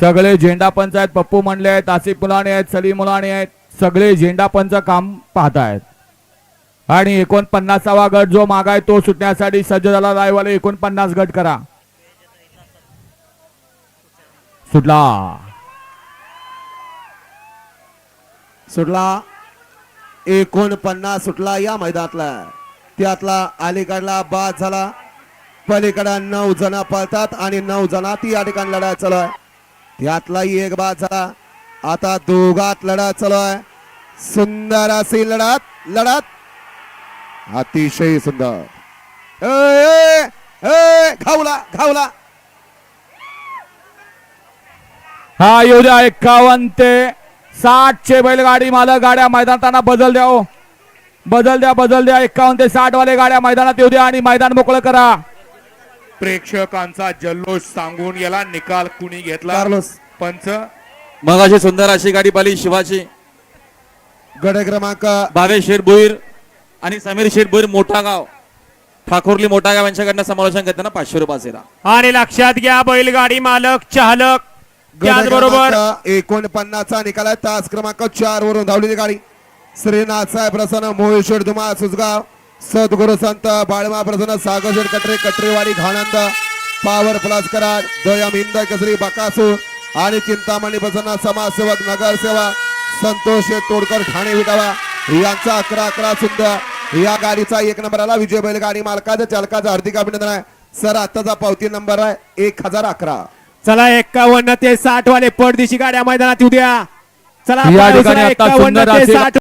सगळे झेंडा पंच आहेत, पप्पू मंडले आहेत, आसिफ मुलाने आहेत, सलीम मुलाने आहेत, सगळे झेंडा पंच काम पाहतायत. आणि 49वा गट जो मागाय तो सुटण्यासाठी सज्ज झाला. लाईव्हवाले 49 गट करा. सुटला सुटला 49 सुटला या मैदानातला. त्यातला अलीकडला बाद झाला. पलीकडे 9 जण पळतात आणि 9 जणात या ठिकाणी लढा चालू आहे. त्यातलाही एक बाद झाला. आता दोघात लढा चालू आहे. सुंदर अशी लढत अतिशय सुंदर. घावला हा येऊ द्या. 51 ते 60 चे बैलगाडी मालक गाड्या मैदानात बदल द्या. बदल द्या 51 ते 60 वाले गाड्या मैदानात येऊ द्या आणि मैदान मोकळं करा. प्रेक्षकांचा जल्लोष सांगून याला निकाल कुणी घेतला? कार्लोस पंच. मग अशी सुंदर अशी गाडी पाली शिवाची. गड क्रमांक भावेश शेरभोईर आणि समीर शेरभोईर मोठा गाव ठाकुर्ली मोठा गाव यांच्याकडनं समालोचन करताना 500 रुपये असेल. आणि लक्षात घ्या बैलगाडी मालक चालक त्याचबरोबर 49 चा निकाल आहे. तास क्रमांक 4 वरून धावलेली गाडी श्रीनाथ साहेब प्रसन्न मोहेश्वर धुमा सुसगाव सद्गुरु संत बाळमा प्रसन्न सागर कटरे कटरेवाडी घाणंद पावर प्लस कराड दयम हिंद केसरी बकासूर आणि चिंतामणी प्रसन्न समाजसेवक नगरसेवा संतोष तोडकर ठाणे विटावा यांचा 11 सुंदर या गाडीचा 1 नंबर आला. विजय बैलगाडी मालकाचा चालकाचा हार्दिक अभिनंदन आहे सर. आताचा पावती नंबर आहे 1011. चला 51 ते 60 वाले पडदिशी गाड्या मैदानात येऊ द्या. चला या ठिकाणी आता 51 सुंदर ते असे 60